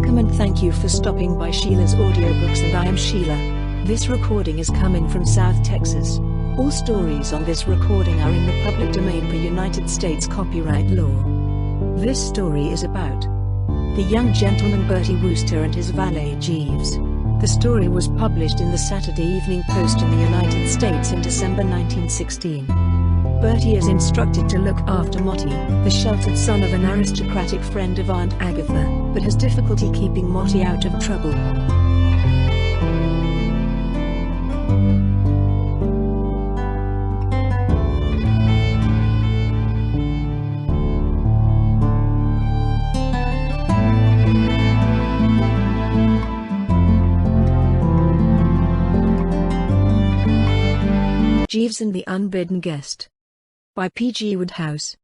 Welcome and thank you for stopping by Sheila's Audiobooks, and I am Sheila. This recording is coming from South Texas. All stories on this recording are in the public domain per United States copyright law. This story is about the young gentleman Bertie Wooster and his valet Jeeves. The story was published in the Saturday Evening Post in the United States in December 1916. Bertie is instructed to look after Motty, the sheltered son of an aristocratic friend of Aunt Agatha, but has difficulty keeping Motty out of trouble. Jeeves and the Unbidden Guest by P.G. Wodehouse.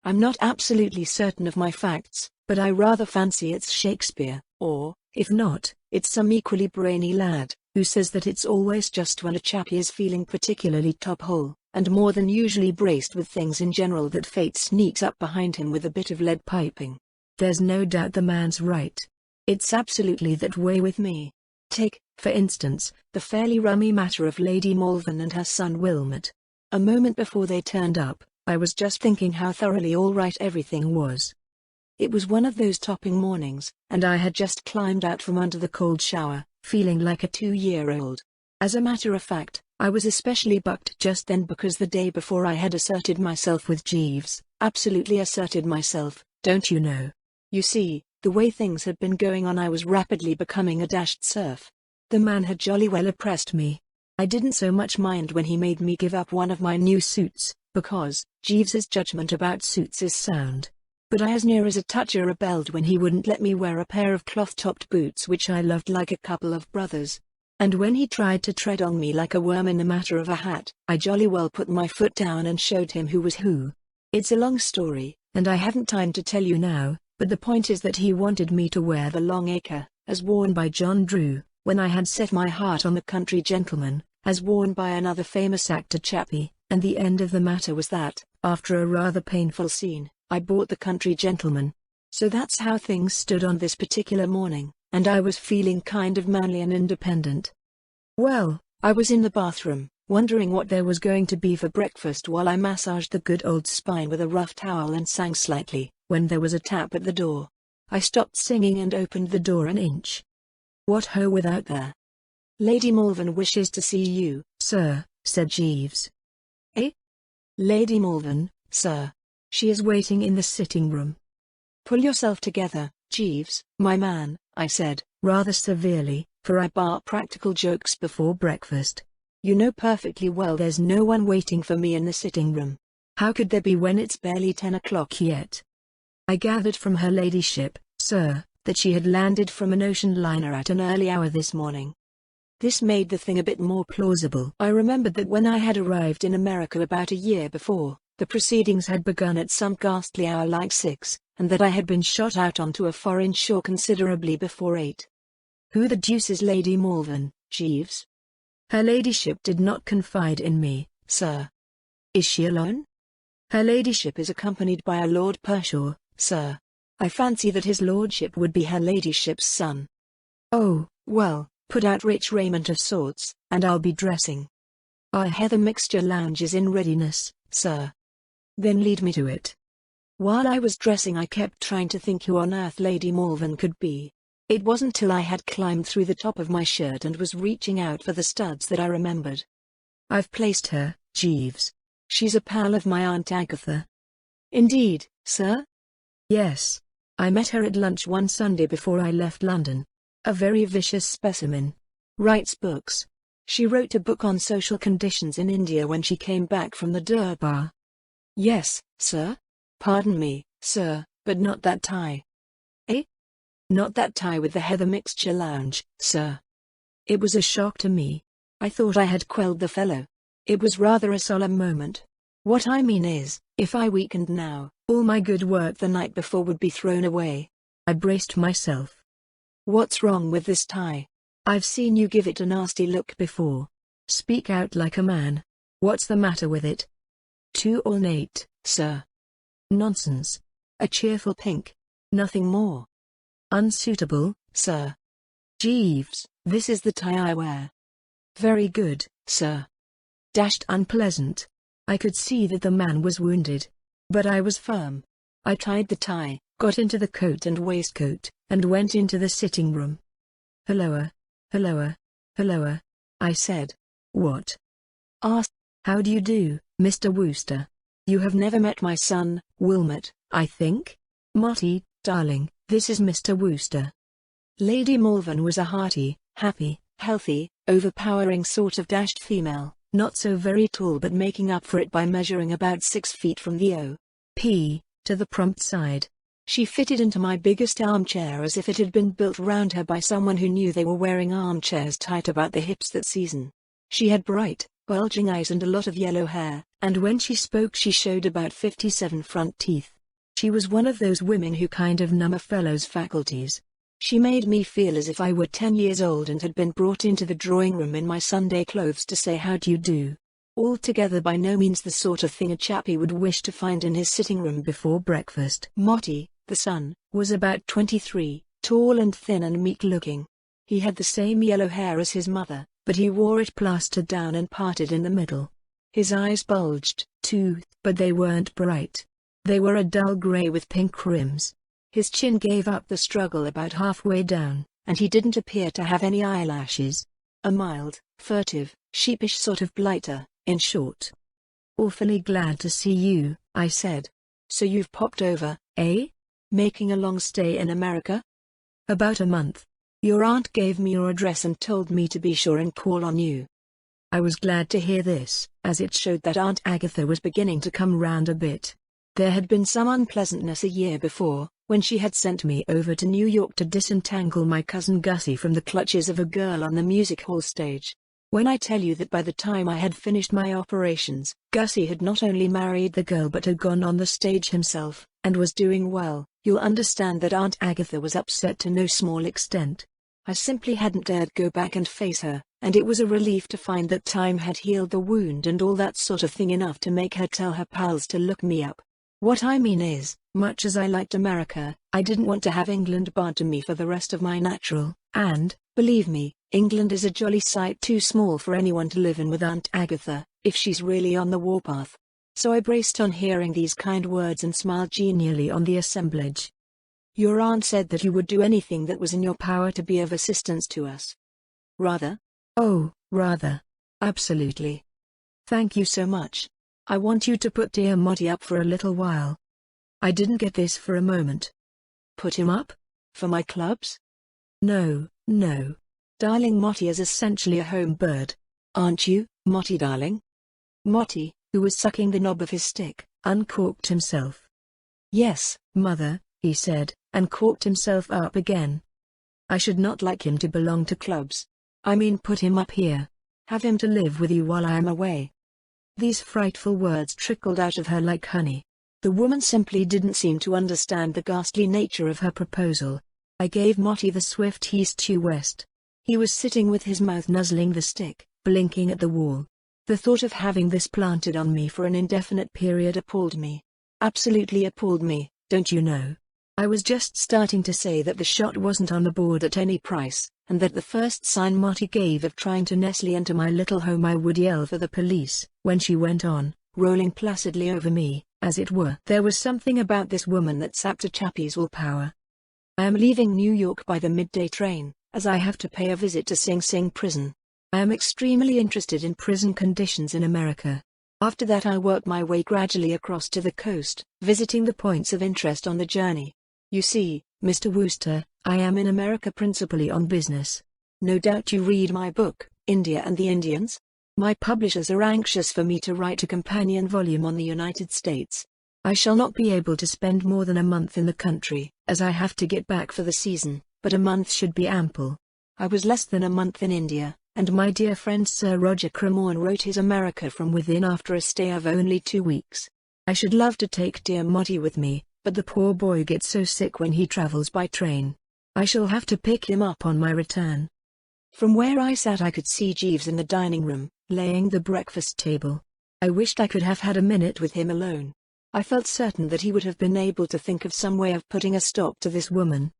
I'm not absolutely certain of my facts, but I rather fancy it's Shakespeare, or, if not, it's some equally brainy lad, who says that it's always just when a chappie is feeling particularly top-hole, and more than usually braced with things in general, that fate sneaks up behind him with a bit of lead piping. There's no doubt the man's right. It's absolutely that way with me. Take, for instance, the fairly rummy matter of Lady Malvern and her son Wilmot. A moment before they turned up, I was just thinking how thoroughly all right everything was. It was one of those topping mornings, and I had just climbed out from under the cold shower, feeling like a 2-year-old. As a matter of fact, I was especially bucked just then because the day before I had asserted myself with Jeeves, absolutely asserted myself, don't you know. You see, the way things had been going on, I was rapidly becoming a dashed serf. The man had jolly well oppressed me. I didn't so much mind when he made me give up one of my new suits, because Jeeves's judgment about suits is sound. But I as near as a toucher rebelled when he wouldn't let me wear a pair of cloth-topped boots which I loved like a couple of brothers. And when he tried to tread on me like a worm in the matter of a hat, I jolly well put my foot down and showed him who was who. It's a long story, and I haven't time to tell you now, but the point is that he wanted me to wear the long acre, as worn by John Drew, when I had set my heart on the country gentleman, as worn by another famous actor chappie, and the end of the matter was that, after a rather painful scene, I bought the country gentleman. So that's how things stood on this particular morning, and I was feeling kind of manly and independent. Well, I was in the bathroom, wondering what there was going to be for breakfast while I massaged the good old spine with a rough towel and sang slightly, when there was a tap at the door. I stopped singing and opened the door an inch. What ho without there? Lady Malvern wishes to see you, sir, said Jeeves. Eh? Lady Malvern, sir. She is waiting in the sitting room. Pull yourself together, Jeeves, my man, I said, rather severely, for I bar practical jokes before breakfast. You know perfectly well there's no one waiting for me in the sitting room. How could there be when it's barely 10 o'clock yet? I gathered from her ladyship, sir, that she had landed from an ocean liner at an early hour this morning. This made the thing a bit more plausible. I remembered that when I had arrived in America about a year before, the proceedings had begun at some ghastly hour like 6, and that I had been shot out onto a foreign shore considerably before 8. Who the deuce is Lady Malvern, Jeeves? Her ladyship did not confide in me, sir. Is she alone? Her ladyship is accompanied by a Lord Pershaw, sir. I fancy that his lordship would be her ladyship's son. Oh, well, put out rich raiment of sorts, and I'll be dressing. Our heather mixture lounge is in readiness, sir. Then lead me to it. While I was dressing I kept trying to think who on earth Lady Malvern could be. It wasn't till I had climbed through the top of my shirt and was reaching out for the studs that I remembered. I've placed her, Jeeves. She's a pal of my Aunt Agatha. Indeed, sir? Yes. I met her at lunch one Sunday before I left London. A very vicious specimen. Writes books. She wrote a book on social conditions in India when she came back from the Durbar. Yes, sir? Pardon me, sir, but not that tie. Eh? Not that tie with the heather mixture lounge, sir. It was a shock to me. I thought I had quelled the fellow. It was rather a solemn moment. What I mean is, if I weakened now, all my good work the night before would be thrown away. I braced myself. What's wrong with this tie? I've seen you give it a nasty look before. Speak out like a man. What's the matter with it? Too ornate, sir. Nonsense. A cheerful pink. Nothing more. Unsuitable, sir. Jeeves, this is the tie I wear. Very good, sir. Unpleasant. I could see that the man was wounded. But I was firm. I tied the tie, got into the coat and waistcoat, and went into the sitting room. Helloa, helloa, helloa, I said. What? Asked. How do you do, Mr. Wooster? You have never met my son, Wilmot, I think? Motty, darling, this is Mr. Wooster. Lady Malvern was a hearty, happy, healthy, overpowering sort of female, not so very tall but making up for it by measuring about 6 feet from the O.P. to the prompt side. She fitted into my biggest armchair as if it had been built round her by someone who knew they were wearing armchairs tight about the hips that season. She had bright, bulging eyes and a lot of yellow hair, and when she spoke she showed about 57 front teeth. She was one of those women who kind of numb a fellow's faculties. She made me feel as if I were 10 years old and had been brought into the drawing room in my Sunday clothes to say how do you do. Altogether by no means the sort of thing a chappie would wish to find in his sitting room before breakfast. Motty, the son, was about 23, tall and thin and meek-looking. He had the same yellow hair as his mother, but he wore it plastered down and parted in the middle. His eyes bulged, too, but they weren't bright. They were a dull grey with pink rims. His chin gave up the struggle about halfway down, and he didn't appear to have any eyelashes. A mild, furtive, sheepish sort of blighter, in short. Awfully glad to see you, I said. So you've popped over, eh? Making a long stay in America? About a month. Your aunt gave me your address and told me to be sure and call on you. I was glad to hear this, as it showed that Aunt Agatha was beginning to come round a bit. There had been some unpleasantness a year before, when she had sent me over to New York to disentangle my cousin Gussie from the clutches of a girl on the music hall stage. When I tell you that by the time I had finished my operations, Gussie had not only married the girl but had gone on the stage himself, and was doing well, you'll understand that Aunt Agatha was upset to no small extent. I simply hadn't dared go back and face her, and it was a relief to find that time had healed the wound and all that sort of thing enough to make her tell her pals to look me up. What I mean is, much as I liked America, I didn't want to have England barred to me for the rest of my natural, and, believe me, England is a jolly sight too small for anyone to live in with Aunt Agatha, if she's really on the warpath. So I braced on hearing these kind words and smiled genially on the assemblage. Your aunt said that you would do anything that was in your power to be of assistance to us. Rather? Oh, rather. Absolutely. Thank you so much. I want you to put dear Motty up for a little while. I didn't get this for a moment. Put him up? For my clubs? No, no. Darling Motty is essentially a home bird. Aren't you, Motty darling? Motty, who was sucking the knob of his stick, uncorked himself. Yes, mother, he said, and corked himself up again. I should not like him to belong to clubs. I mean put him up here. Have him to live with you while I am away. These frightful words trickled out of her like honey. The woman simply didn't seem to understand the ghastly nature of her proposal. I gave Motty the swift east to west. He was sitting with his mouth nuzzling the stick, blinking at the wall. The thought of having this planted on me for an indefinite period appalled me. Absolutely appalled me, don't you know? I was just starting to say that the shot wasn't on the board at any price, and that the first sign Motty gave of trying to nestle into my little home I would yell for the police, when she went on, rolling placidly over me, as it were. There was something about this woman that sapped a chappie's willpower. I am leaving New York by the midday train, as I have to pay a visit to Sing Sing prison. I am extremely interested in prison conditions in America. After that I work my way gradually across to the coast, visiting the points of interest on the journey. You see, Mr. Wooster, I am in America principally on business. No doubt you read my book, India and the Indians? My publishers are anxious for me to write a companion volume on the United States. I shall not be able to spend more than a month in the country, as I have to get back for the season, but a month should be ample. I was less than a month in India, and my dear friend Sir Roger Cremorne wrote his America from Within after a stay of only 2 weeks. I should love to take dear Motty with me, but the poor boy gets so sick when he travels by train. I shall have to pick him up on my return. From where I sat I could see Jeeves in the dining room, laying the breakfast table. I wished I could have had a minute with him alone. I felt certain that he would have been able to think of some way of putting a stop to this woman.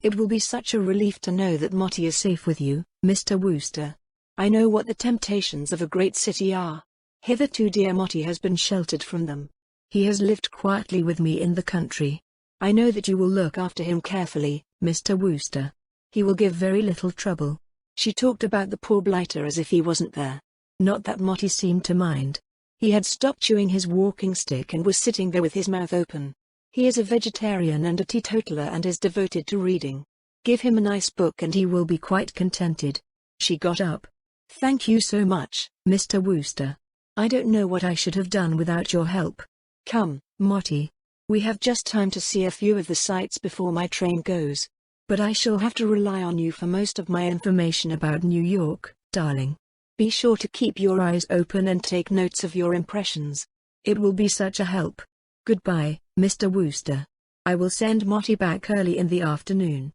It will be such a relief to know that Motty is safe with you, Mr. Wooster. I know what the temptations of a great city are. Hitherto dear Motty has been sheltered from them. He has lived quietly with me in the country. I know that you will look after him carefully, Mr. Wooster. He will give very little trouble." She talked about the poor blighter as if he wasn't there. Not that Motty seemed to mind. He had stopped chewing his walking stick and was sitting there with his mouth open. He is a vegetarian and a teetotaler and is devoted to reading. Give him a nice book and he will be quite contented. She got up. "Thank you so much, Mr. Wooster. I don't know what I should have done without your help. Come, Motty. We have just time to see a few of the sights before my train goes. But I shall have to rely on you for most of my information about New York, darling. Be sure to keep your eyes open and take notes of your impressions. It will be such a help. Goodbye, Mr. Wooster. I will send Motty back early in the afternoon."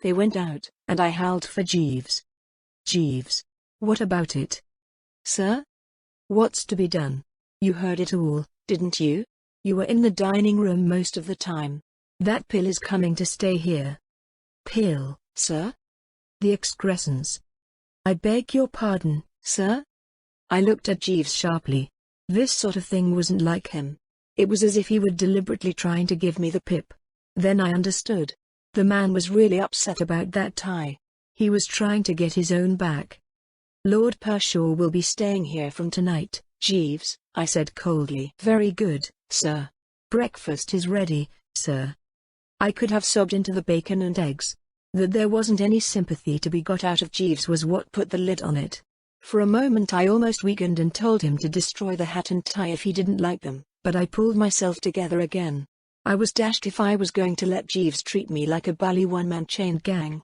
They went out, and I howled for Jeeves. "Jeeves. What about it?" "Sir? What's to be done? You heard it all, didn't you? You were in the dining room most of the time. That pill is coming to stay here." "Pill, sir?" "The excrescence." "I beg your pardon, sir?" I looked at Jeeves sharply. This sort of thing wasn't like him. It was as if he were deliberately trying to give me the pip. Then I understood. The man was really upset about that tie. He was trying to get his own back. "Lord Pershaw will be staying here from tonight, Jeeves," I said coldly. "Very good, sir. Breakfast is ready, sir." I could have sobbed into the bacon and eggs. That there wasn't any sympathy to be got out of Jeeves was what put the lid on it. For a moment I almost weakened and told him to destroy the hat and tie if he didn't like them, but I pulled myself together again. I was dashed if I was going to let Jeeves treat me like a bally one-man chain gang.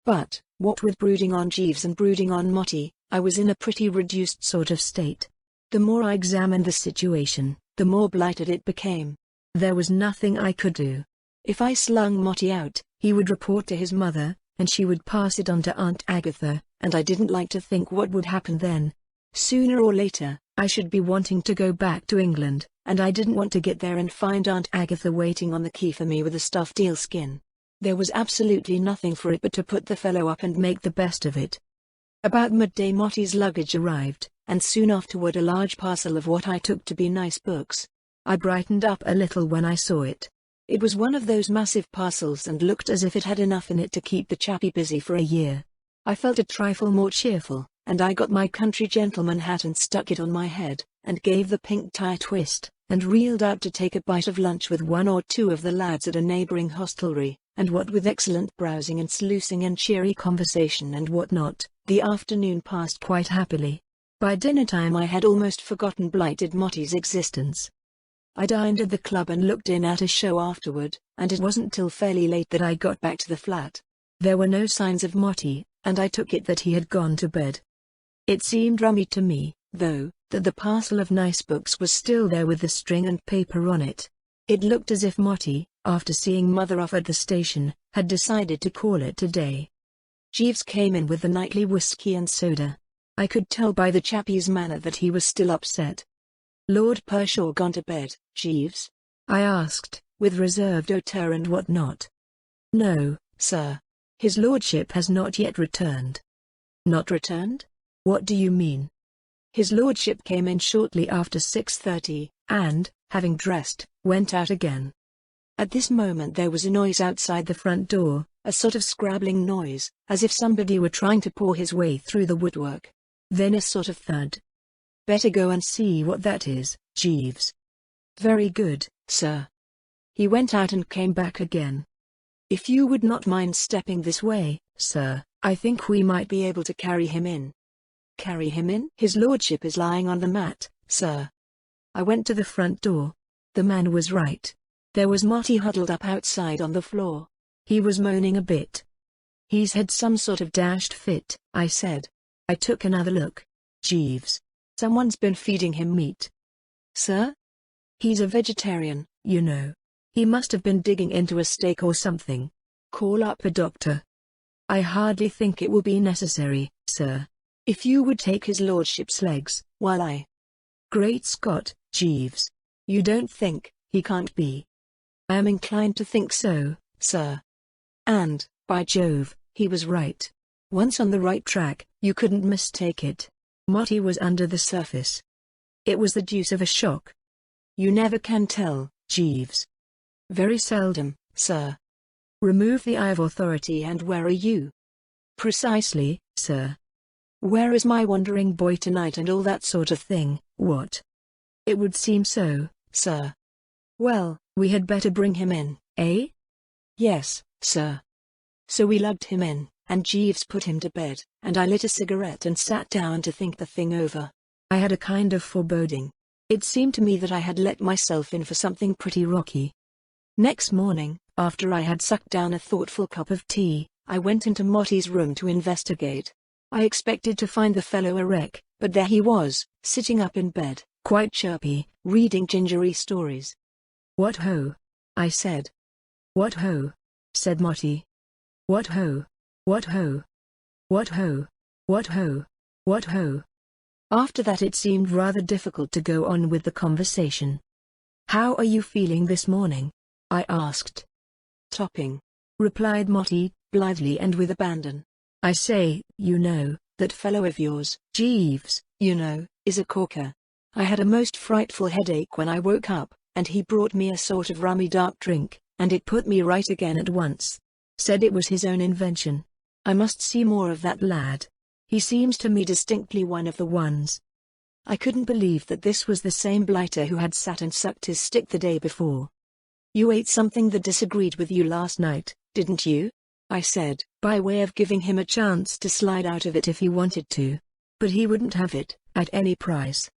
But, what with brooding on Jeeves and brooding on Motty, I was in a pretty reduced sort of state. The more I examined the situation, the more blighted it became. There was nothing I could do. If I slung Motty out, he would report to his mother, and she would pass it on to Aunt Agatha, and I didn't like to think what would happen then. Sooner or later, I should be wanting to go back to England, and I didn't want to get there and find Aunt Agatha waiting on the quay for me with a stuffed eel skin. There was absolutely nothing for it but to put the fellow up and make the best of it. About midday Motty's luggage arrived, and soon afterward a large parcel of what I took to be nice books. I brightened up a little when I saw it. It was one of those massive parcels and looked as if it had enough in it to keep the chappie busy for a year. I felt a trifle more cheerful, and I got my country gentleman hat and stuck it on my head, and gave the pink tie a twist, and reeled out to take a bite of lunch with one or two of the lads at a neighboring hostelry, and what with excellent browsing and sluicing and cheery conversation and what not, the afternoon passed quite happily. By dinner time I had almost forgotten blighted Motty's existence. I dined at the club and looked in at a show afterward, and it wasn't till fairly late that I got back to the flat. There were no signs of Motty, and I took it that he had gone to bed. It seemed rummy to me, though, that the parcel of nice books was still there with the string and paper on it. It looked as if Motty, after seeing Mother off at the station, had decided to call it a day. Jeeves came in with the nightly whiskey and soda. I could tell by the chappie's manner that he was still upset. "Lord Pershaw gone to bed, Jeeves?" I asked, with reserved hauteur and what not. "No, sir. His lordship has not yet returned." "Not returned? What do you mean?" "His lordship came in shortly after 6:30, and, having dressed, went out again." At this moment there was a noise outside the front door, a sort of scrabbling noise, as if somebody were trying to paw his way through the woodwork. Then a sort of thud. "Better go and see what that is, Jeeves." "Very good, sir." He went out and came back again. "If you would not mind stepping this way, sir, I think we might be able to carry him in." "Carry him in?" "His lordship is lying on the mat, sir." I went to the front door. The man was right. There was Motty huddled up outside on the floor. He was moaning a bit. "He's had some sort of dashed fit," I said. I took another look. "Jeeves. Someone's been feeding him meat." "Sir?" "He's a vegetarian, you know. He must have been digging into a steak or something. Call up a doctor." "I hardly think it will be necessary, sir. If you would take his lordship's legs, while I—" "Great Scott, Jeeves. You don't think he can't be?" "I am inclined to think so, sir." And, by Jove, he was right. Once on the right track, you couldn't mistake it. Motty was under the surface. It was the deuce of a shock. You never can tell, Jeeves. Very seldom, sir. Remove the eye of authority and where are you? Precisely, sir. Where is my wandering boy tonight and all that sort of thing, what? It would seem so, sir. Well, we had better bring him in, eh? Yes, sir. So we lugged him in, and Jeeves put him to bed, and I lit a cigarette and sat down to think the thing over. I had a kind of foreboding. It seemed to me that I had let myself in for something pretty rocky. Next morning, after I had sucked down a thoughtful cup of tea, I went into Motty's room to investigate. I expected to find the fellow a wreck, but there he was, sitting up in bed, quite chirpy, reading gingery stories. "What ho!" I said. "What ho!" said Motty. "What ho! What ho! What ho! What ho! What ho!" After that it seemed rather difficult to go on with the conversation. "How are you feeling this morning?" I asked. "Topping," replied Motty, blithely and with abandon. "I say, you know, that fellow of yours, Jeeves, you know, is a corker. I had a most frightful headache when I woke up, and he brought me a sort of rummy dark drink, and it put me right again at once. Said it was his own invention. I must see more of that lad. He seems to me distinctly one of the ones." I couldn't believe that this was the same blighter who had sat and sucked his stick the day before. "You ate something that disagreed with you last night, didn't you?" I said, by way of giving him a chance to slide out of it if he wanted to. But he wouldn't have it, at any price.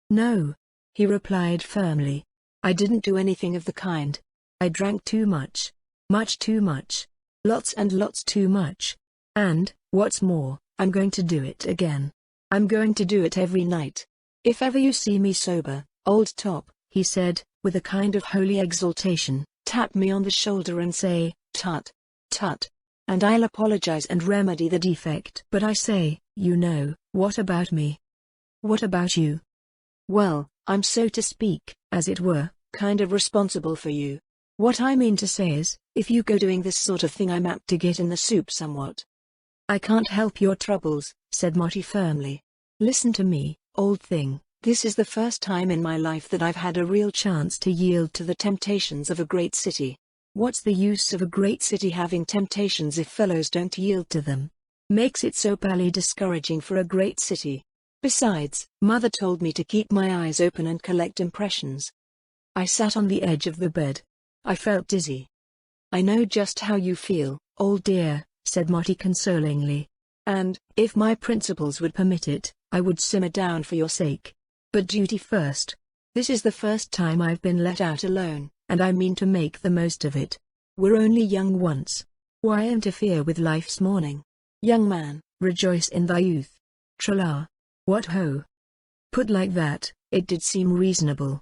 "No," he replied firmly. "I didn't do anything of the kind. I drank too much. Much too much. Lots and lots too much. And, what's more, I'm going to do it again. I'm going to do it every night. If ever you see me sober, old top," he said, with a kind of holy exultation, "tap me on the shoulder and say, 'Tut, tut,' and I'll apologize and remedy the defect. But I say, you know, what about me? What about you? Well, I'm so to speak, as it were, kind of responsible for you. What I mean to say is, if you go doing this sort of thing I'm apt to get in the soup somewhat." "I can't help your troubles," said Motty firmly. "Listen to me, old thing, this is the first time in my life that I've had a real chance to yield to the temptations of a great city. What's the use of a great city having temptations if fellows don't yield to them? Makes it so bally discouraging for a great city. Besides, Mother told me to keep my eyes open and collect impressions." I sat on the edge of the bed. I felt dizzy. "I know just how you feel, old dear," said Motty consolingly. "And, if my principles would permit it, I would simmer down for your sake. But duty first. This is the first time I've been let out alone, and I mean to make the most of it. We're only young once. Why interfere with life's morning? Young man, rejoice in thy youth. Tra-la. What ho!" Put like that, it did seem reasonable.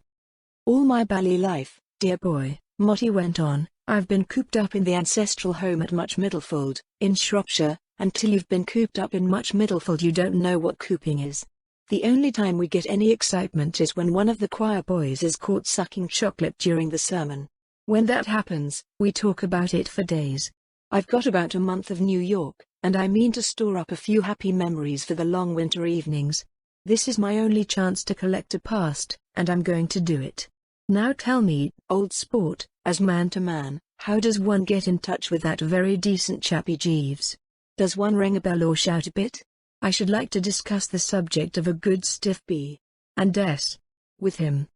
"All my bally life, dear boy," Motty went on, "I've been cooped up in the ancestral home at Much Middlefold, in Shropshire, and till you've been cooped up in Much Middlefold you don't know what cooping is. The only time we get any excitement is when one of the choir boys is caught sucking chocolate during the sermon. When that happens, we talk about it for days. I've got about a month of New York, and I mean to store up a few happy memories for the long winter evenings. This is my only chance to collect a past, and I'm going to do it. Now tell me, old sport, as man to man, how does one get in touch with that very decent chappie Jeeves? Does one ring a bell or shout a bit? I should like to discuss the subject of a good stiff B&S with him.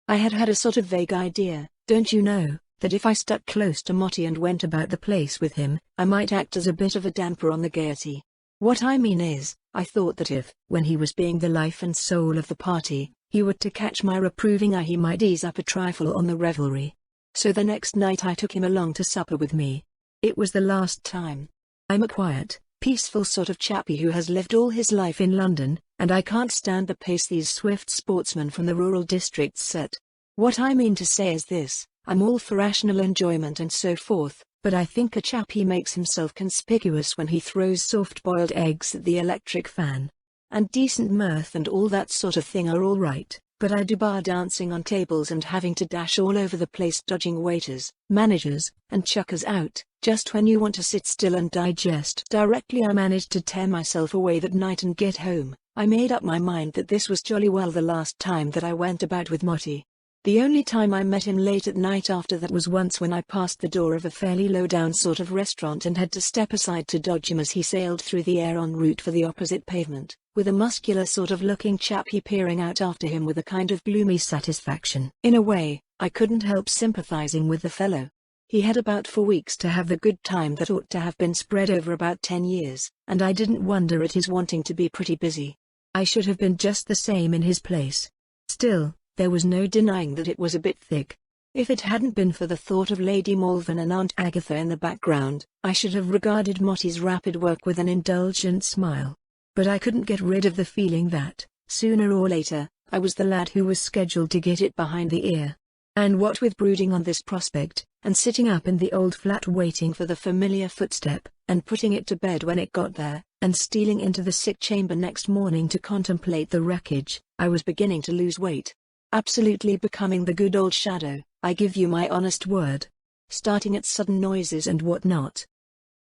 I had had a sort of vague idea, don't you know, that if I stuck close to Motty and went about the place with him, I might act as a bit of a damper on the gaiety. What I mean is, I thought that if, when he was being the life and soul of the party, he were to catch my reproving eye he might ease up a trifle on the revelry. So the next night I took him along to supper with me. It was the last time. I'm a quiet, peaceful sort of chappie who has lived all his life in London, and I can't stand the pace these swift sportsmen from the rural districts set. What I mean to say is this, I'm all for rational enjoyment and so forth, but I think a chappie makes himself conspicuous when he throws soft-boiled eggs at the electric fan. And decent mirth and all that sort of thing are all right, but I do bar dancing on tables and having to dash all over the place dodging waiters, managers, and chuckers out, just when you want to sit still and digest. Directly I managed to tear myself away that night and get home, I made up my mind that this was jolly well the last time that I went about with Motty. The only time I met him late at night after that was once when I passed the door of a fairly low-down sort of restaurant and had to step aside to dodge him as he sailed through the air en route for the opposite pavement, with a muscular sort of looking chappie peering out after him with a kind of gloomy satisfaction. In a way, I couldn't help sympathizing with the fellow. He had about 4 weeks to have the good time that ought to have been spread over about 10 years, and I didn't wonder at his wanting to be pretty busy. I should have been just the same in his place. Still, there was no denying that it was a bit thick. If it hadn't been for the thought of Lady Malvern and Aunt Agatha in the background, I should have regarded Motty's rapid work with an indulgent smile. But I couldn't get rid of the feeling that, sooner or later, I was the lad who was scheduled to get it behind the ear. And what with brooding on this prospect, and sitting up in the old flat waiting for the familiar footstep, and putting it to bed when it got there, and stealing into the sick chamber next morning to contemplate the wreckage, I was beginning to lose weight. Absolutely becoming the good old shadow, I give you my honest word. Starting at sudden noises and what not.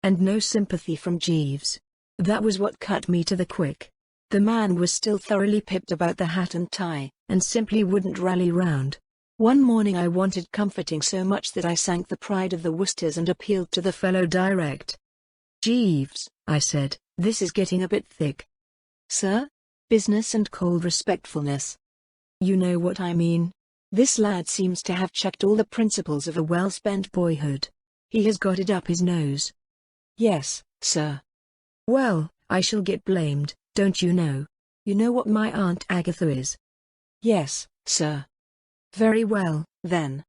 And no sympathy from Jeeves. That was what cut me to the quick. The man was still thoroughly pipped about the hat and tie, and simply wouldn't rally round. One morning I wanted comforting so much that I sank the pride of the Woosters and appealed to the fellow direct. "Jeeves," I said, "this is getting a bit thick." "Sir?" "Business and cold respectfulness. You know what I mean. This lad seems to have chucked all the principles of a well-spent boyhood. He has got it up his nose." "Yes, sir." "Well, I shall get blamed, don't you know? You know what my Aunt Agatha is?" "Yes, sir." "Very well, then."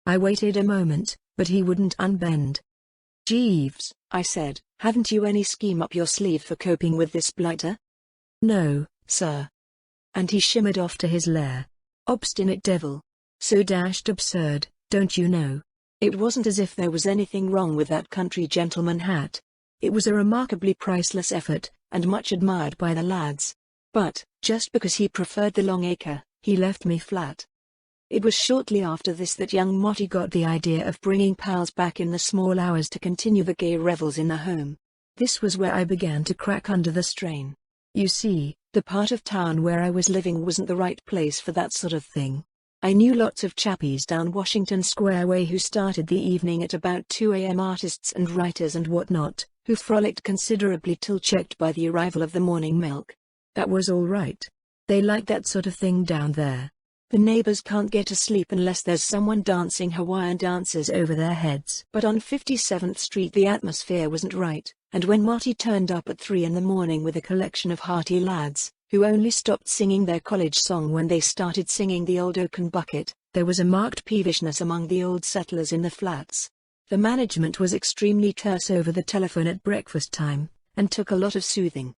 I waited a moment, but he wouldn't unbend. "Jeeves," I said, "haven't you any scheme up your sleeve for coping with this blighter?" "No, sir." And he shimmered off to his lair. Obstinate devil. So dashed absurd, don't you know? It wasn't as if there was anything wrong with that country gentleman hat. It was a remarkably priceless effort, and much admired by the lads. But, just because he preferred the long acre, he left me flat. It was shortly after this that young Motty got the idea of bringing pals back in the small hours to continue the gay revels in the home. This was where I began to crack under the strain. You see, the part of town where I was living wasn't the right place for that sort of thing. I knew lots of chappies down Washington Square way who started the evening at about 2 a.m. artists and writers and whatnot, who frolicked considerably till checked by the arrival of the morning milk. That was all right. They liked that sort of thing down there. The neighbors can't get to sleep unless there's someone dancing Hawaiian dances over their heads. But on 57th Street the atmosphere wasn't right, and when Motty turned up at 3 in the morning with a collection of hearty lads, who only stopped singing their college song when they started singing the Old Oaken Bucket, there was a marked peevishness among the old settlers in the flats. The management was extremely terse over the telephone at breakfast time, and took a lot of soothing.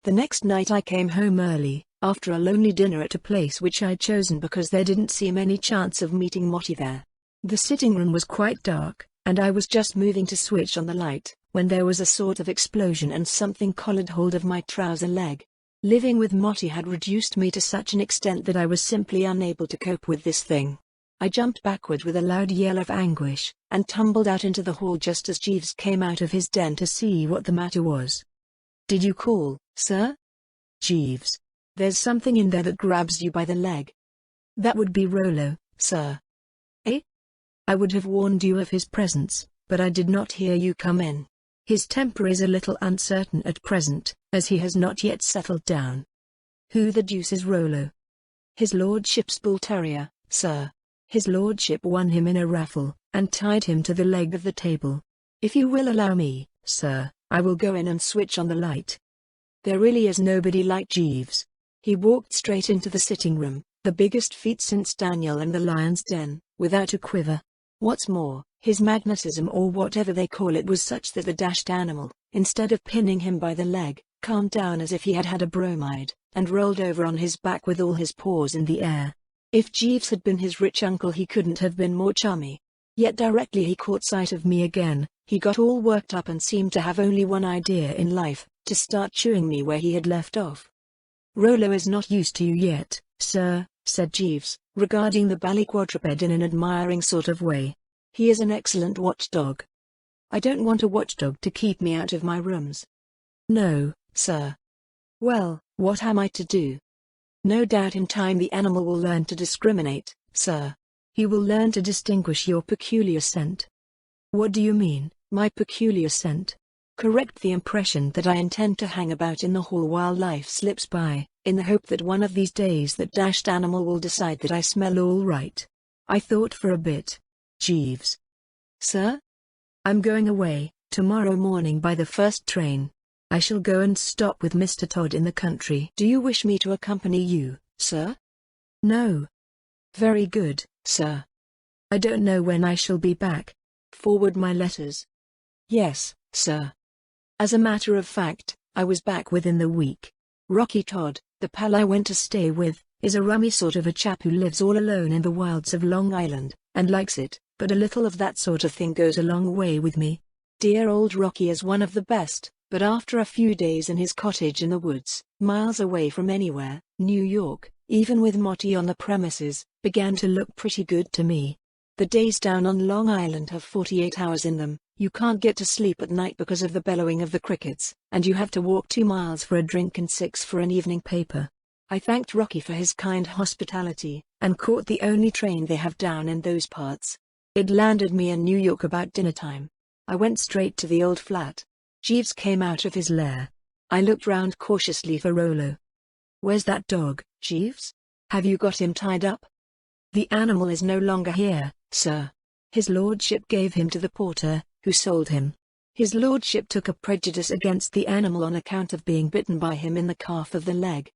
The next night I came home early, after a lonely dinner at a place which I'd chosen because there didn't seem any chance of meeting Motty there. The sitting room was quite dark, and I was just moving to switch on the light, when there was a sort of explosion and something collared hold of my trouser leg. Living with Motty had reduced me to such an extent that I was simply unable to cope with this thing. I jumped backward with a loud yell of anguish, and tumbled out into the hall just as Jeeves came out of his den to see what the matter was. "Did you call, sir?" "Jeeves. There's something in there that grabs you by the leg." "That would be Rollo, sir." "Eh?" "I would have warned you of his presence, but I did not hear you come in. His temper is a little uncertain at present, as he has not yet settled down." "Who the deuce is Rollo?" "His lordship's bull terrier, sir. His lordship won him in a raffle, and tied him to the leg of the table. If you will allow me, sir, I will go in and switch on the light." There really is nobody like Jeeves. He walked straight into the sitting room, the biggest feat since Daniel and the lion's den, without a quiver. What's more, his magnetism or whatever they call it was such that the dashed animal, instead of pinning him by the leg, calmed down as if he had had a bromide, and rolled over on his back with all his paws in the air. If Jeeves had been his rich uncle he couldn't have been more chummy. Yet directly he caught sight of me again, he got all worked up and seemed to have only one idea in life, to start chewing me where he had left off. "Rollo is not used to you yet, sir," said Jeeves, regarding the bally quadruped in an admiring sort of way. "He is an excellent watchdog." I don't want a watchdog to keep me out of my rooms. No, sir. Well, what am I to do? No doubt in time the animal will learn to discriminate, sir. He will learn to distinguish your peculiar scent. What do you mean, my peculiar scent? Correct the impression that I intend to hang about in the hall while life slips by, in the hope that one of these days that dashed animal will decide that I smell all right. I thought for a bit. Jeeves. Sir? I'm going away, tomorrow morning by the first train. I shall go and stop with Mr. Todd in the country. Do you wish me to accompany you, sir? No. Very good, sir. I don't know when I shall be back. Forward my letters. Yes, sir. As a matter of fact, I was back within the week. Rocky Todd, the pal I went to stay with, is a rummy sort of a chap who lives all alone in the wilds of Long Island, and likes it, but a little of that sort of thing goes a long way with me. Dear old Rocky is one of the best, but after a few days in his cottage in the woods, miles away from anywhere, New York, even with Motty on the premises, began to look pretty good to me. The days down on Long Island have 48 hours in them. You can't get to sleep at night because of the bellowing of the crickets, and you have to walk 2 miles for a drink and 6 for an evening paper. I thanked Rocky for his kind hospitality, and caught the only train they have down in those parts. It landed me in New York about dinner time. I went straight to the old flat. Jeeves came out of his lair. I looked round cautiously for Rollo. Where's that dog, Jeeves? Have you got him tied up? The animal is no longer here, sir. His lordship gave him to the porter, who sold him. His lordship took a prejudice against the animal on account of being bitten by him in the calf of the leg.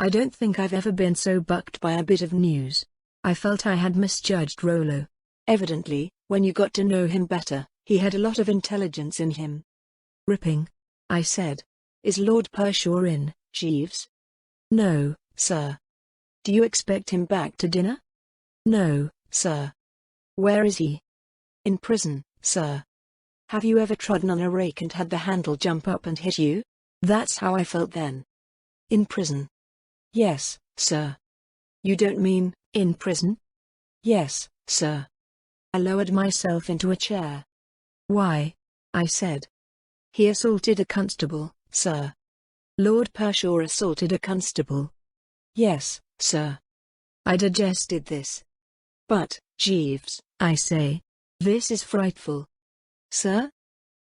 I don't think I've ever been so bucked by a bit of news. I felt I had misjudged Rollo. Evidently, when you got to know him better, he had a lot of intelligence in him. Ripping, I said. Is Lord Pershaw in, Jeeves? No, sir. Do you expect him back to dinner? No, sir. Where is he? In prison, sir. Have you ever trodden on a rake and had the handle jump up and hit you? That's how I felt then. In prison? Yes, sir. You don't mean, in prison? Yes, sir. I lowered myself into a chair. Why? I said. He assaulted a constable, sir. Lord Pershaw assaulted a constable. Yes, sir. I digested this. But, Jeeves, I say, this is frightful. Sir?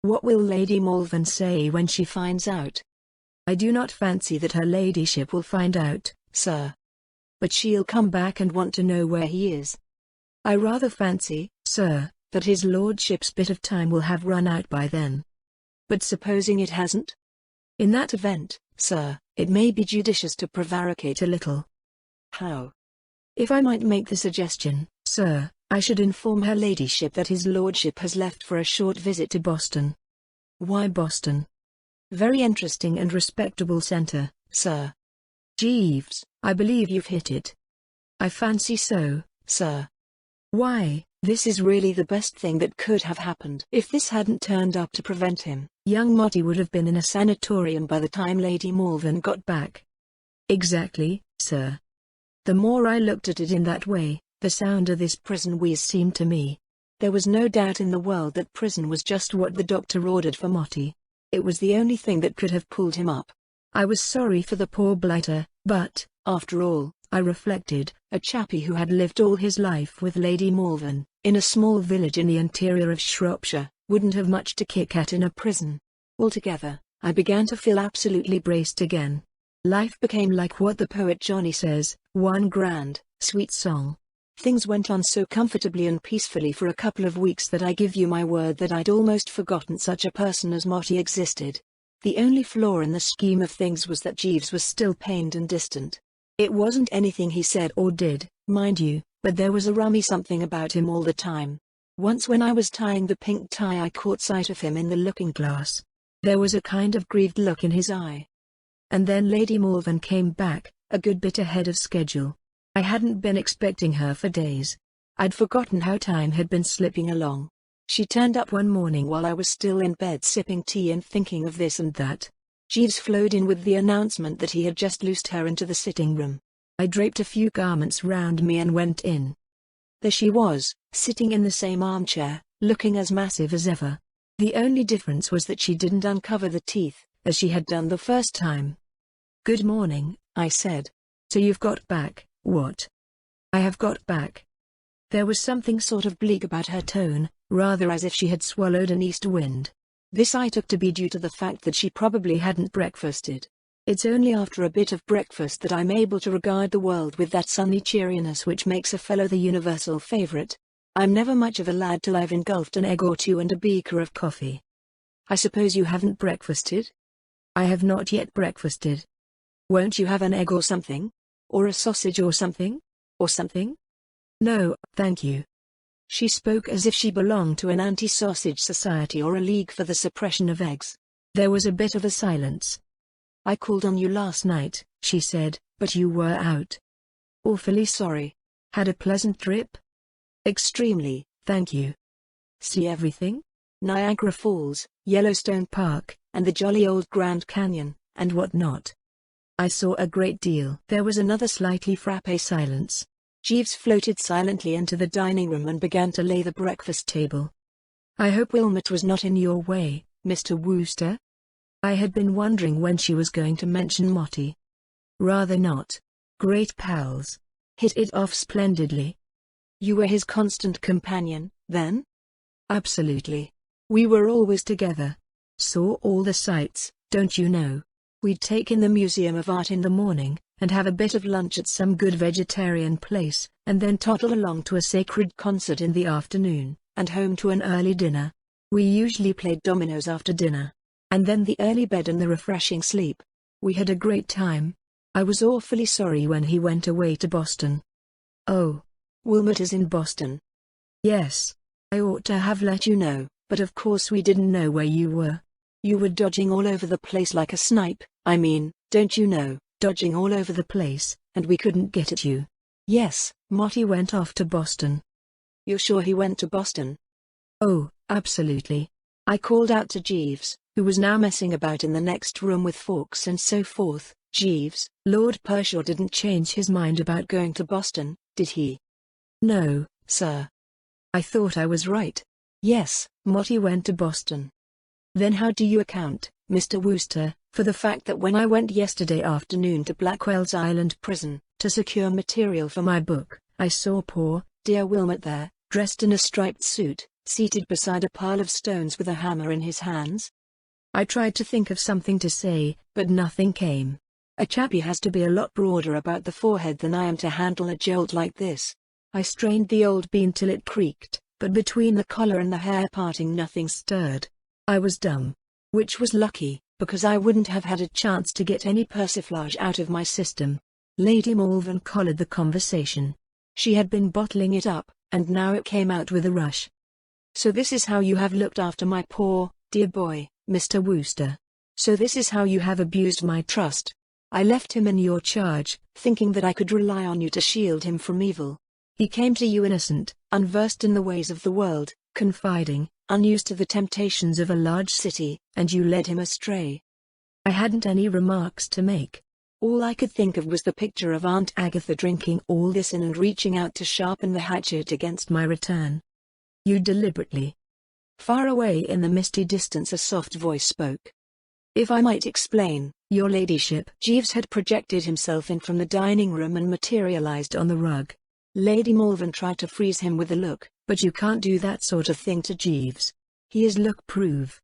What will Lady Malvern say when she finds out? I do not fancy that her ladyship will find out, sir. But she'll come back and want to know where he is. I rather fancy, sir, that his lordship's bit of time will have run out by then. But supposing it hasn't? In that event, sir, it may be judicious to prevaricate a little. How? If I might make the suggestion, sir, I should inform her ladyship that his lordship has left for a short visit to Boston. Why Boston? Very interesting and respectable centre, sir. Jeeves, I believe you've hit it. I fancy so, sir. Why, this is really the best thing that could have happened. If this hadn't turned up to prevent him, young Motty would have been in a sanatorium by the time Lady Malvern got back. Exactly, sir. The more I looked at it in that way, the sounder this prison wheeze seemed to me. There was no doubt in the world that prison was just what the doctor ordered for Motty. It was the only thing that could have pulled him up. I was sorry for the poor blighter, but, after all, I reflected, a chappie who had lived all his life with Lady Malvern, in a small village in the interior of Shropshire, wouldn't have much to kick at in a prison. Altogether, I began to feel absolutely braced again. Life became like what the poet Johnny says, one grand, sweet song. Things went on so comfortably and peacefully for a couple of weeks that I give you my word that I'd almost forgotten such a person as Motty existed. The only flaw in the scheme of things was that Jeeves was still pained and distant. It wasn't anything he said or did, mind you, but there was a rummy something about him all the time. Once when I was tying the pink tie I caught sight of him in the looking glass. There was a kind of grieved look in his eye. And then Lady Malvern came back, a good bit ahead of schedule. I hadn't been expecting her for days. I'd forgotten how time had been slipping along. She turned up one morning while I was still in bed sipping tea and thinking of this and that. Jeeves flowed in with the announcement that he had just loosed her into the sitting room. I draped a few garments round me and went in. There she was, sitting in the same armchair, looking as massive as ever. The only difference was that she didn't uncover the teeth, as she had done the first time. "Good morning," I said. "So you've got back, what?" "I have got back." There was something sort of bleak about her tone, rather as if she had swallowed an east wind. This I took to be due to the fact that she probably hadn't breakfasted. It's only after a bit of breakfast that I'm able to regard the world with that sunny cheeriness which makes a fellow the universal favorite. I'm never much of a lad till I've engulfed an egg or two and a beaker of coffee. "I suppose you haven't breakfasted?" "I have not yet breakfasted." "Won't you have an egg or something? Or a sausage or something? Or something?" "No, thank you." She spoke as if she belonged to an anti-sausage society or a league for the suppression of eggs. There was a bit of a silence. "I called on you last night," she said, "but you were out." "Awfully sorry. Had a pleasant trip?" "Extremely, thank you." "See everything? Niagara Falls, Yellowstone Park, and the jolly old Grand Canyon, and what not?" "I saw a great deal." There was another slightly frappe silence. Jeeves floated silently into the dining room and began to lay the breakfast table. "I hope Wilmot was not in your way, Mr. Wooster?" I had been wondering when she was going to mention Motty. "Rather not. Great pals. Hit it off splendidly." "You were his constant companion, then?" "Absolutely. We were always together. Saw all the sights, don't you know. We'd take in the Museum of Art in the morning, and have a bit of lunch at some good vegetarian place, and then toddle along to a sacred concert in the afternoon, and home to an early dinner. We usually played dominoes after dinner. And then the early bed and the refreshing sleep. We had a great time. I was awfully sorry when he went away to Boston." "Oh. Wilmot is in Boston?" "Yes. I ought to have let you know, but of course we didn't know where you were. You were dodging all over the place like a snipe, I mean, don't you know, dodging all over the place, and we couldn't get at you." "Yes, Motty went off to Boston." "You're sure he went to Boston?" "Oh, absolutely." I called out to Jeeves, who was now messing about in the next room with forks and so forth. "Jeeves, Lord Pershaw didn't change his mind about going to Boston, did he?" "No, sir." "I thought I was right." "Yes, Motty went to Boston." "Then how do you account, Mr. Wooster, for the fact that when I went yesterday afternoon to Blackwell's Island prison, to secure material for my book, I saw poor, dear Wilmot there, dressed in a striped suit, seated beside a pile of stones with a hammer in his hands?" I tried to think of something to say, but nothing came. A chappie has to be a lot broader about the forehead than I am to handle a jolt like this. I strained the old bean till it creaked, but between the collar and the hair parting nothing stirred. I was dumb. Which was lucky, because I wouldn't have had a chance to get any persiflage out of my system. Lady Malvern collared the conversation. She had been bottling it up, and now it came out with a rush. "So this is how you have looked after my poor, dear boy, Mr. Wooster. So this is how you have abused my trust. I left him in your charge, thinking that I could rely on you to shield him from evil. He came to you innocent, unversed in the ways of the world, confiding, unused to the temptations of a large city, and you led him astray." I hadn't any remarks to make. All I could think of was the picture of Aunt Agatha drinking all this in and reaching out to sharpen the hatchet against my return. "You deliberately." Far away in the misty distance a soft voice spoke. "If I might explain, your ladyship." Jeeves had projected himself in from the dining room and materialized on the rug. Lady Malvern tried to freeze him with a look, but you can't do that sort of thing to Jeeves. He is look-proof.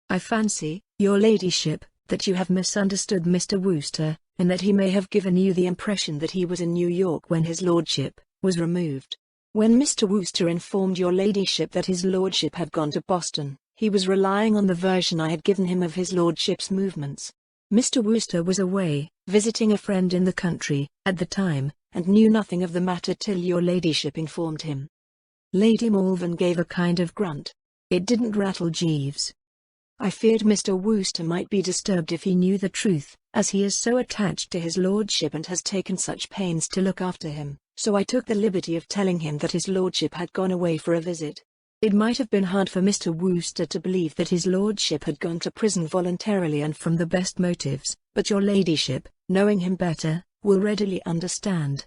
"I fancy, your ladyship, that you have misunderstood Mr. Wooster, and that he may have given you the impression that he was in New York when his lordship was removed. When Mr. Wooster informed your ladyship that his lordship had gone to Boston, he was relying on the version I had given him of his lordship's movements. Mr. Wooster was away, visiting a friend in the country, at the time, and knew nothing of the matter till your ladyship informed him." Lady Malvern gave a kind of grunt. It didn't rattle Jeeves. "I feared Mr. Wooster might be disturbed if he knew the truth, as he is so attached to his lordship and has taken such pains to look after him, so I took the liberty of telling him that his lordship had gone away for a visit. It might have been hard for Mr. Wooster to believe that his lordship had gone to prison voluntarily and from the best motives, but your ladyship, knowing him better, will readily understand."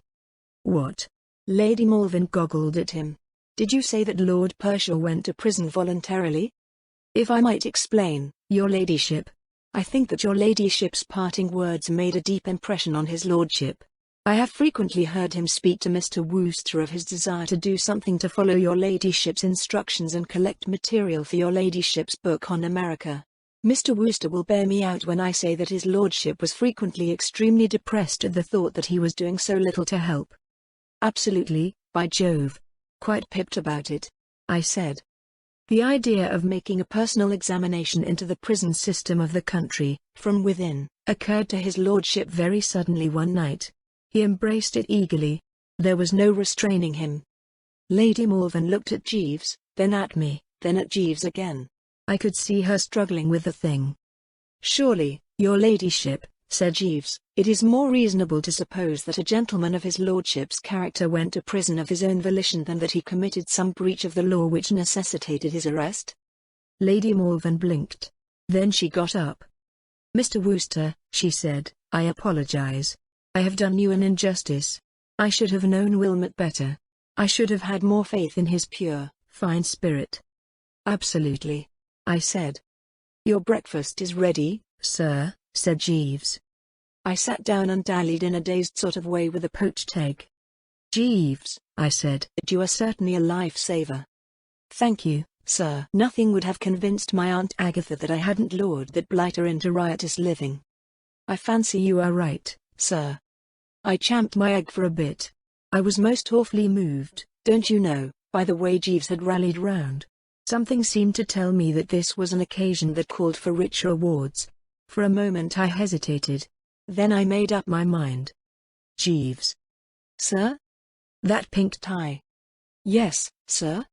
"What?" Lady Malvern goggled at him. "Did you say that Lord Pershaw went to prison voluntarily?" If I might explain, your ladyship. I think that your ladyship's parting words made a deep impression on his lordship. I have frequently heard him speak to Mr. Wooster of his desire to do something to follow your ladyship's instructions and collect material for your ladyship's book on America. Mr. Wooster will bear me out when I say that his lordship was frequently extremely depressed at the thought that he was doing so little to help. Absolutely, by Jove. Quite pipped about it, I said. The idea of making a personal examination into the prison system of the country, from within, occurred to his lordship very suddenly one night. He embraced it eagerly. There was no restraining him. Lady Malvern looked at Jeeves, then at me, then at Jeeves again. I could see her struggling with the thing. Surely, your ladyship, said Jeeves, it is more reasonable to suppose that a gentleman of his lordship's character went to prison of his own volition than that he committed some breach of the law which necessitated his arrest? Lady Malvern blinked. Then she got up. Mr. Wooster, she said, I apologize. I have done you an injustice. I should have known Wilmot better. I should have had more faith in his pure, fine spirit. Absolutely, I said. Your breakfast is ready, sir, said Jeeves. I sat down and dallied in a dazed sort of way with a poached egg. Jeeves, I said, you are certainly a life-saver. Thank you, sir. Nothing would have convinced my Aunt Agatha that I hadn't lured that blighter into riotous living. I fancy you are right, sir. I champed my egg for a bit. I was most awfully moved, don't you know, by the way Jeeves had rallied round. Something seemed to tell me that this was an occasion that called for richer awards. For a moment I hesitated. Then I made up my mind. Jeeves. Sir? That pink tie. Yes, sir.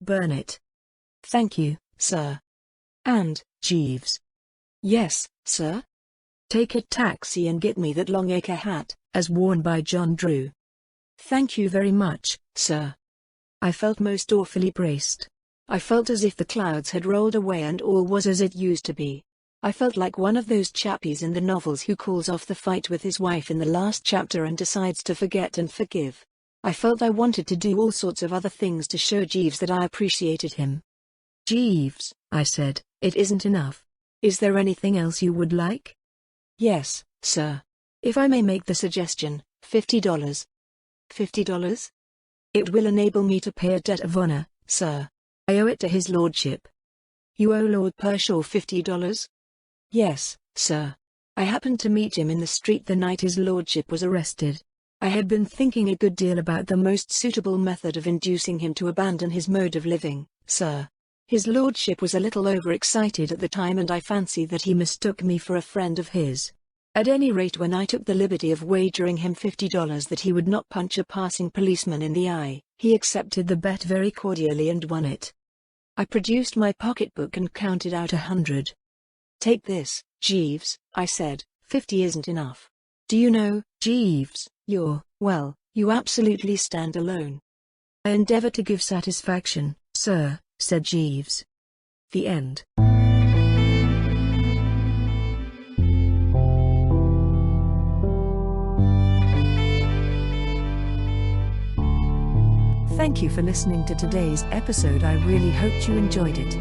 Burn it. Thank you, sir. And, Jeeves. Yes, sir. Take a taxi and get me that long-acre hat, as worn by John Drew. Thank you very much, sir. I felt most awfully braced. I felt as if the clouds had rolled away and all was as it used to be. I felt like one of those chappies in the novels who calls off the fight with his wife in the last chapter and decides to forget and forgive. I felt I wanted to do all sorts of other things to show Jeeves that I appreciated him. Jeeves, I said, it isn't enough. Is there anything else you would like? Yes, sir. If I may make the suggestion, $50. $50? It will enable me to pay a debt of honor, sir. I owe it to his lordship. You owe Lord Pershaw $50? Yes, sir. I happened to meet him in the street the night his lordship was arrested. I had been thinking a good deal about the most suitable method of inducing him to abandon his mode of living, sir. His lordship was a little overexcited at the time and I fancy that he mistook me for a friend of his. At any rate, when I took the liberty of wagering him $50 that he would not punch a passing policeman in the eye, he accepted the bet very cordially and won it. I produced my pocketbook and counted out 100. Take this, Jeeves, I said. 50 isn't enough. Do you know, Jeeves, you absolutely stand alone. I endeavor to give satisfaction, sir, said Jeeves. The end. Thank you for listening to today's episode. I really hoped you enjoyed it.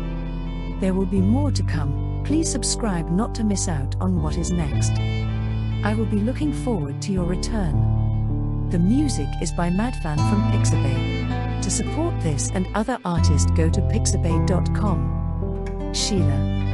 There will be more to come. Please subscribe not to miss out on what is next. I will be looking forward to your return. The music is by Madfan from Pixabay. To support this and other artists, go to pixabay.com. Sheila.